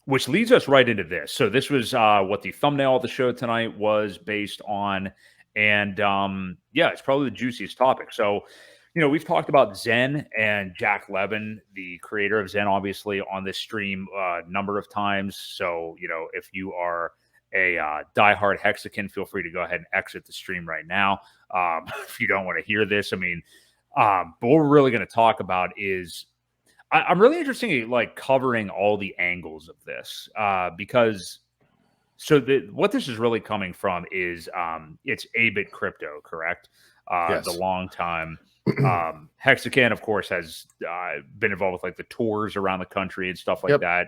which leads us right into this. So this was what the thumbnail of the show tonight was based on, and yeah, it's probably the juiciest topic. So, we've talked about Zen and Jack Levin, the creator of Zen, obviously on this stream a number of times. So, if you are a diehard Hexagon, feel free to go ahead and exit the stream right now if you don't want to hear this. I mean, but what we're really going to talk about is I'm really interested in like covering all the angles of this because what this is really coming from is it's A-Bit Crypto, correct? The Yes. long time Hexagon, of course, has been involved with like the tours around the country and stuff like Yep. that.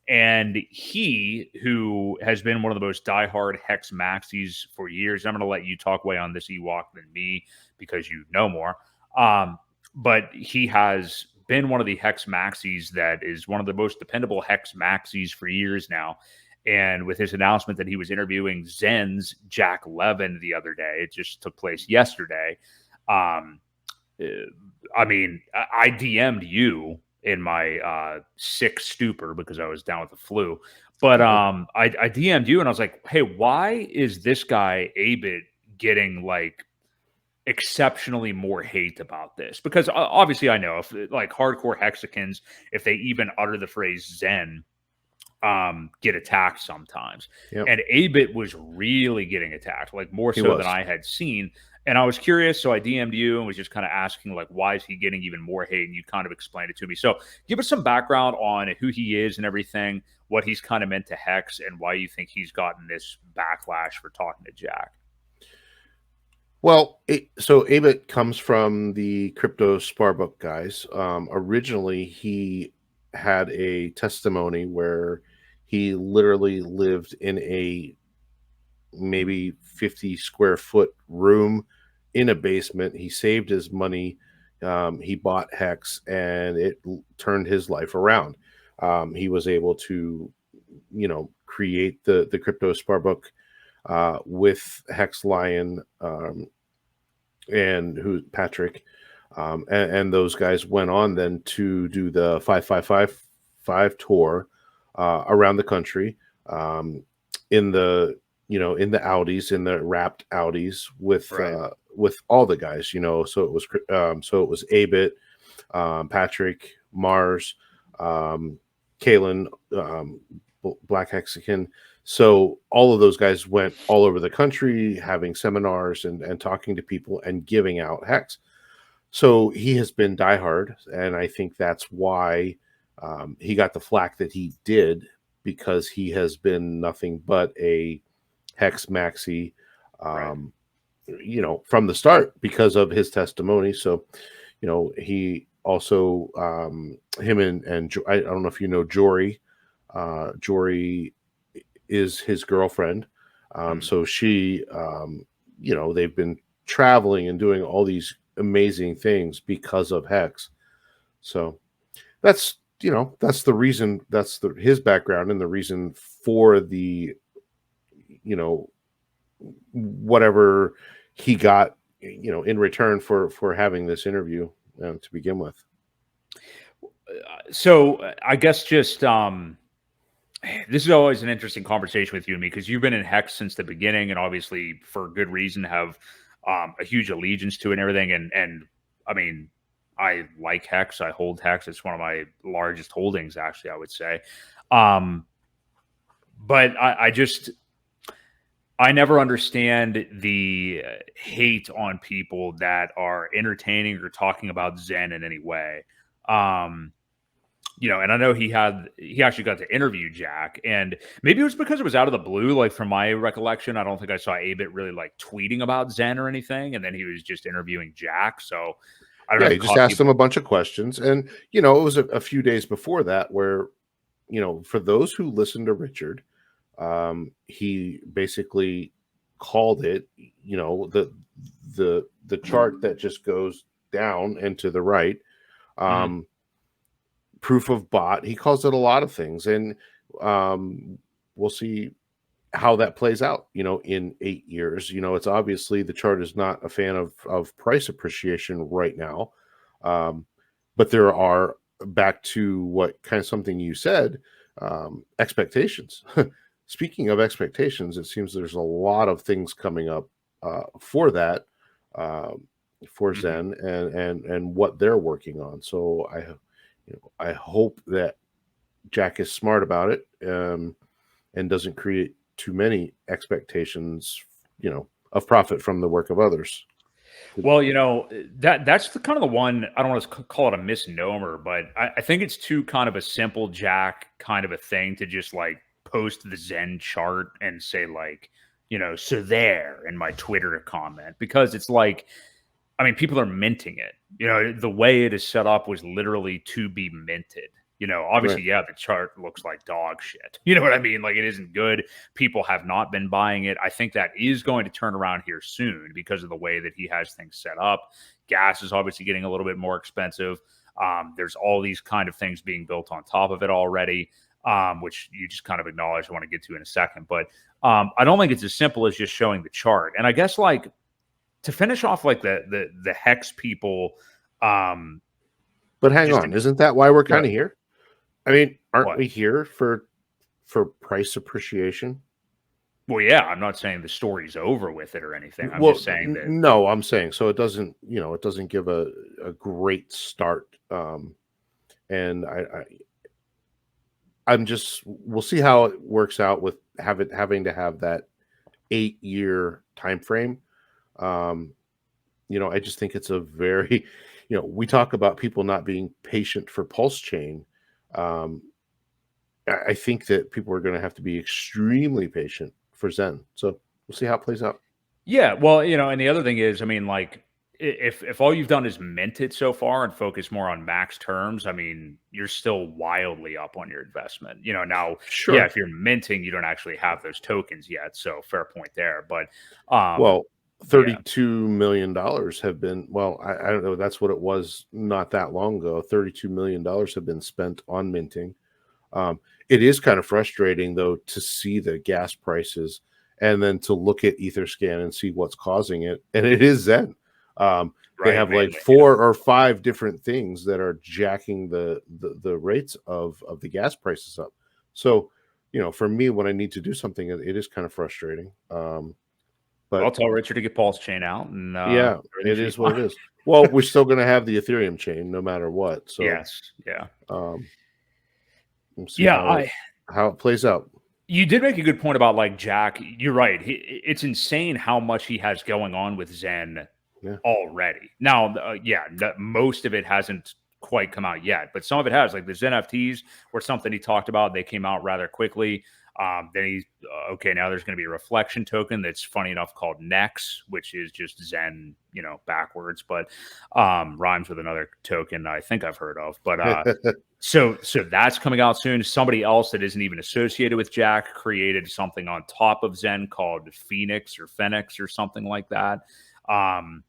And he, who has been one of the most diehard Hex maxis for years, I'm going to let you talk way on this Ewok than me because you know more. But he has been one of the Hex maxis that is one of the most dependable Hex maxis for years now. And with his announcement that he was interviewing Zen's Jack Levin the other day, it just took place yesterday. I mean, I DM'd you in my sick stupor because I was down with the flu. But I DM'd you and I was like, hey, why is this guy A-Bit getting like exceptionally more hate about this? Because obviously I know if like hardcore Hexicans, if they even utter the phrase Zen, get attacked sometimes. Yep. And A-Bit was really getting attacked, like more He so was. than I had seen. And I was curious, so I DM'd you and was just kind of asking, like, why is he getting even more hate? And you kind of explained it to me. So give us some background on who he is and everything, what he's kind of meant to Hex, and why you think he's gotten this backlash for talking to Jack. Well, so A-Bit comes from the Crypto Sparbook guys. Originally, he had a testimony where he literally lived in a maybe 50 square foot room in a basement. He saved his money. He bought Hex, and it turned his life around. He was able to, create the Crypto Sparbook with Hex Lion and Patrick, and those guys went on then to do the 555 tour around the country, in the in the Audis, in the wrapped Audis with all the guys. So it was A-Bit, Patrick, Mars, Kalen, Black Hexagon. So all of those guys went all over the country having seminars and talking to people and giving out Hex. So he has been diehard, and I think that's why he got the flack that he did, because he has been nothing but a Hex maxi, from the start because of his testimony. So, he also, him and I don't know if you know Jory. Jory is his girlfriend. So she, they've been traveling and doing all these amazing things because of Hex. So that's the reason. That's his background and the reason for the whatever he got in return for having this interview to begin with. So I guess just this is always an interesting conversation with you and me, because you've been in Hex since the beginning, and obviously for good reason have a huge allegiance to it and everything. And I mean, I like Hex. I hold Hex. It's one of my largest holdings, actually, I would say. But I never understand the hate on people that are entertaining or talking about Zen in any way. And I know he actually got to interview Jack, and maybe it was because it was out of the blue. Like from my recollection, I don't think I saw A-Bit really like tweeting about Zen or anything. And then he was just interviewing Jack. So I don't know. He just asked him a bunch of questions, and it was a few days before that where, for those who listen to Richard, he basically called it, the chart that just goes down and to the right. Proof of bot. He calls it a lot of things, and we'll see how that plays out, in 8 years. It's obviously the chart is not a fan of price appreciation right now. But there are, back to what kind of something you said, expectations. Speaking of expectations, it seems there's a lot of things coming up for that, uh, for Mhm. Zen and what they're working on. So I hope that Jack is smart about it, and doesn't create too many expectations, of profit from the work of others. Well, that's the kind of the one I don't want to call it a misnomer, but I think it's too kind of a simple Jack kind of a thing to just like post the Zen chart and say like, so there in my Twitter comment because it's like, I mean, people are minting it. The way it is set up was literally to be minted. Right. Obviously, yeah, the chart looks like dog shit. You know what I mean? Like it isn't good. People have not been buying it. I think that is going to turn around here soon because of the way that he has things set up. Gas is obviously getting a little bit more expensive. There's all these kind of things being built on top of it already, which you just kind of acknowledge. I want to get to in a second, but I don't think it's as simple as just showing the chart. And I guess like to finish off like the hex people, um, But hang just on, isn't that why we're what kind of here? I mean, aren't what? we here for price appreciation? Well, yeah, I'm not saying the story's over with it or anything. I'm Well, just saying that no, I'm saying so it doesn't, it doesn't give a great start. And I'm just we'll see how it works out with having to have that 8-year time frame. Um, I just think it's a very, we talk about people not being patient for Pulse Chain. Um, I think that people are going to have to be extremely patient for Zen. So we'll see how it plays out. yeah. Well, and the other thing is, I mean, like if all you've done is mint it so far and focus more on max terms, I mean, you're still wildly up on your investment. Now, yeah, Sure. if you're minting, you don't actually have those tokens yet, so fair point there. But um, Well, yeah, $32 million have been, well, I don't know. That's what it was not that long ago. $32 million have been spent on minting. Um, it is kind of frustrating, though, to see the gas prices and then to look at Etherscan and see what's causing it. And it is Zen. They right, have like mainly, yeah. 4 or 5 different things that are jacking the rates of the gas prices up. So, for me, when I need to do something, it is kind of frustrating. I'll But tell Richard to get Paul's chain out, and yeah, everything it should be is what fine. it is. Well, we're still going to have the Ethereum chain no matter what. So Yes, yeah, um, we'll see yeah. how it plays out. You did make a good point about like Jack. You're right. It's insane how much he has going on with Zen Yeah. already. Now, yeah, most of it hasn't quite come out yet, but some of it has. Like the Zen FTs were something he talked about. They came out rather quickly. Then he's okay. Now there's going to be a reflection token that's funny enough called Nex, which is just Zen, backwards, but rhymes with another token I think I've heard of. But so that's coming out soon. Somebody else that isn't even associated with Jack created something on top of Zen called Phoenix or something like that. Um,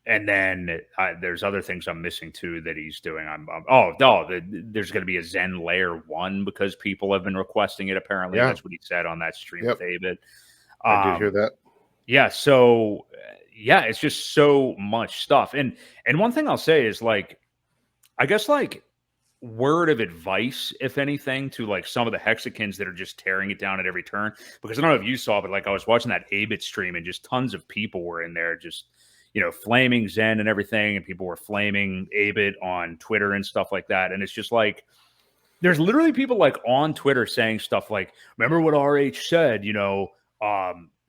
and then there's other things I'm missing too that he's doing. Oh no, there's going to be a Zen Layer 1 because people have been requesting it. Apparently, Yeah. that's what he said on that stream with Yep. Abit. I did hear Um, that. yeah, so yeah, it's just so much stuff. And one thing I'll say is like, I guess like word of advice, if anything, to like some of the hexagons that are just tearing it down at every turn. Because I don't know if you saw, but like I was watching that Abit stream and just tons of people were in there just, flaming Zen and everything. And people were flaming Abit on Twitter and stuff like that. And it's just like, there's literally people like on Twitter saying stuff like, remember what RH said,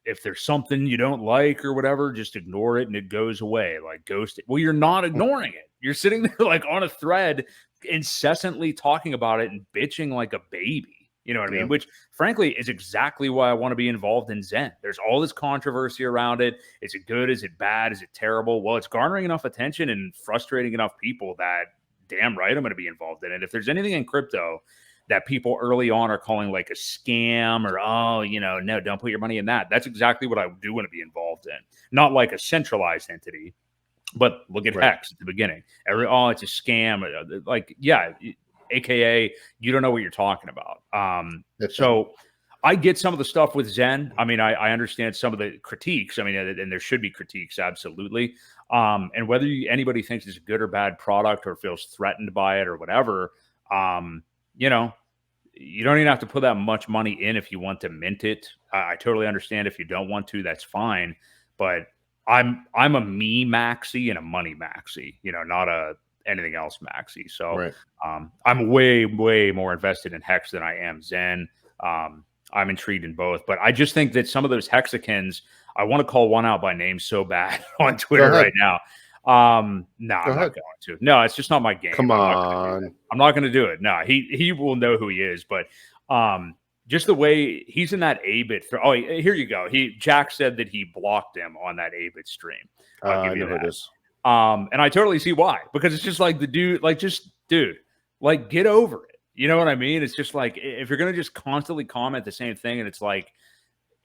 if there's something you don't like or whatever, just ignore it and it goes away. Like ghost it. Well, you're not ignoring it. You're sitting there like on a thread, incessantly talking about it and bitching like a baby. You know what I Yeah. mean? Which frankly is exactly why I want to be involved in Zen. There's all this controversy around it. Is it good? Is it bad? Is it terrible? Well, it's garnering enough attention and frustrating enough people that damn right I'm going to be involved in it. If there's anything in crypto that people early on are calling like a scam or, no, don't put your money in that. That's exactly what I do want to be involved in. Not like a centralized entity, but look at Right. Hex at the beginning. It's a scam. Like, yeah, AKA, you don't know what you're talking about. So I get some of the stuff with Zen. I mean, I understand some of the critiques. I mean, and there should be critiques, absolutely. And whether anybody thinks it's a good or bad product or feels threatened by it or whatever, you know, you don't even have to put that much money in if you want to mint it. I totally understand if you don't want to, that's fine. But I'm a me maxi and a money maxi, not a anything else maxi. So Right. I'm way more invested in Hex than I am Zen. I'm intrigued in both, but I just think that some of those hexagons, I want to call one out by name so bad on Twitter right now. No, I'm not going to. No, it's just not my game. Come on. I'm not going to do it. No, he will know who he is, but just the way he's in that A-bit. Oh, here you go. Jack said that he blocked him on that A-bit stream. I'll give you that. It is. And I totally see why, because it's just like the dude, like get over it. You know what I mean? It's just like, if you're going to just constantly comment the same thing, and it's like,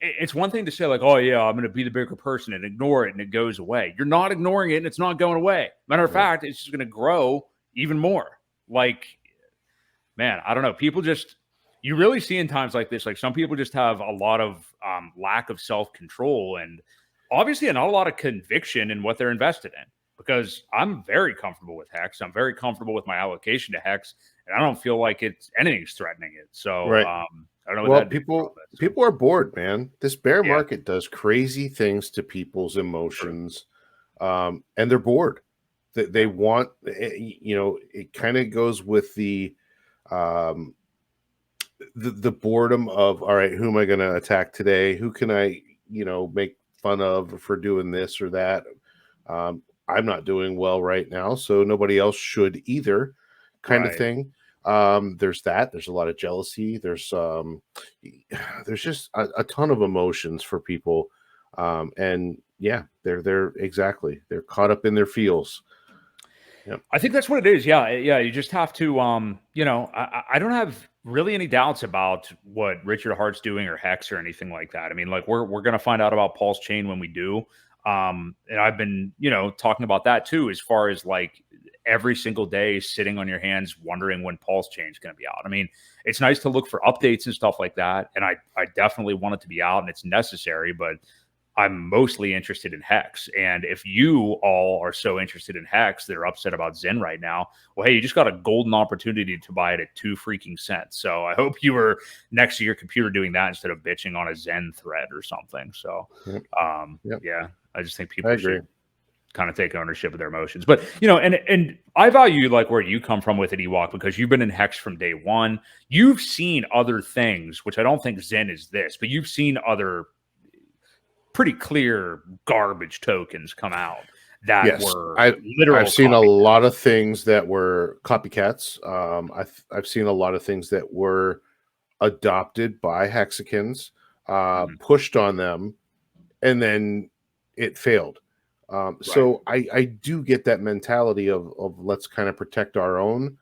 it's one thing to say like, oh yeah, I'm going to be the bigger person and ignore it and it goes away. You're not ignoring it and it's not going away. Matter of fact, it's just going to grow even more. Like, man, I don't know. People just, you really see in times like this, like some people just have a lot of lack of self-control and obviously not a lot of conviction in what they're invested in, because I'm very comfortable with Hex. I'm very comfortable with my allocation to Hex, and I don't feel like anything's threatening it. So, I don't know. Well, people are bored, man. This bear market does crazy things to people's emotions, and they're bored. They want, it kind of goes with the boredom of, all right, who am I going to attack today? Who can I, make fun of for doing this or that? I'm not doing well right now, so nobody else should either, kind of thing. There's that. There's a lot of jealousy. There's just a ton of emotions for people, and yeah, they're caught up in their feels. Yep. I think that's what it is. Yeah. You just have to, I don't have really any doubts about what Richard Hart's doing or Hex or anything like that. I mean, like we're gonna find out about Pulse Chain when we do. And I've been, talking about that too, as far as like every single day sitting on your hands wondering when Pulse Chain is going to be out. I mean, it's nice to look for updates and stuff like that, and I definitely want it to be out, and it's necessary, but I'm mostly interested in Hex. And if you all are so interested in Hex that are upset about Zen right now, well, hey, you just got a golden opportunity to buy it at 2 freaking cents. So I hope you were next to your computer doing that instead of bitching on a Zen thread or something. So, yeah, I just think people should kind of take ownership of their emotions. But, and I value like where you come from with it, Ewok, because you've been in Hex from day one. You've seen other things, which I don't think Zen is this, but you've seen other pretty clear garbage tokens come out that were literal. I've seen a lot of things that were copycats. I've seen a lot of things that were adopted by hexagons, pushed on them, and then it failed. So I do get that mentality of let's kind of protect our own,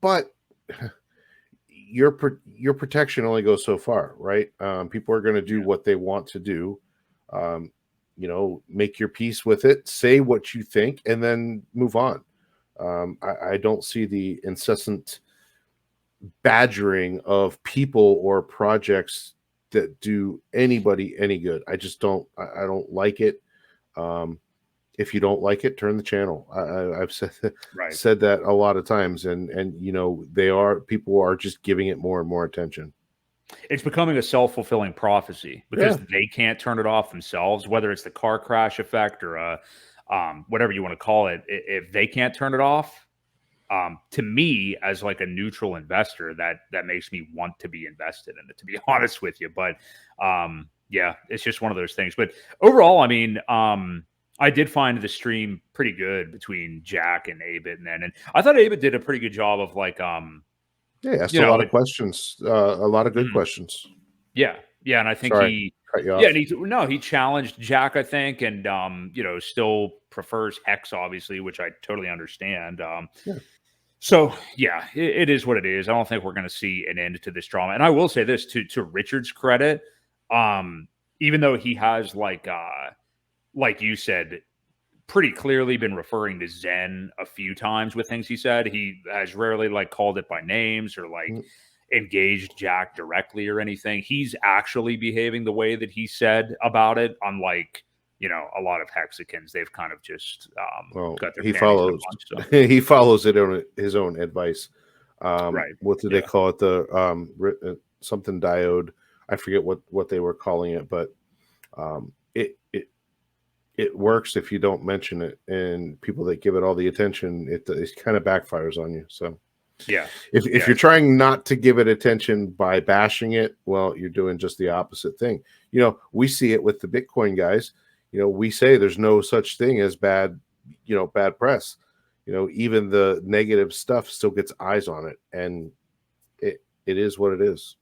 but your protection only goes so far, right? People are going to do what they want to do. Make your peace with it, say what you think, and then move on. I don't see the incessant badgering of people or projects that do anybody any good. I just don't. I don't like it. If you don't like it, turn the channel. I've said that a lot of times, and people are just giving it more and more attention. It's becoming a self-fulfilling prophecy because they can't turn it off themselves, whether it's the car crash effect or whatever you want to call it. If they can't turn it off, to me as like a neutral investor, that makes me want to be invested in it, to be honest with you. But it's just one of those things. But overall, I mean, I did find the stream pretty good between Jack and Abit, and I thought Abit did a pretty good job of like, asked a lot of questions, a lot of good questions. Yeah, and I think he challenged Jack, I think, and still prefers Hex, obviously, which I totally understand. So it is what it is. I don't think we're going to see an end to this drama. And I will say this to Richard's credit, even though he has like you said, pretty clearly been referring to Zen a few times with things he said. He has rarely called it by names or engaged Jack directly or anything. He's actually behaving the way that he said about it, unlike, a lot of hexagons. They've kind of just got their he follows it on his own advice. Right. What did they call it? The something diode. I forget what they were calling it, but it works if you don't mention it, and people that give it all the attention, it kind of backfires on you. So Yeah. if you're trying not to give it attention by bashing it, well, you're doing just the opposite thing. You know, we see it with the Bitcoin guys. You know, we say there's no such thing as bad, bad press. You know, even the negative stuff still gets eyes on it, and it is what it is.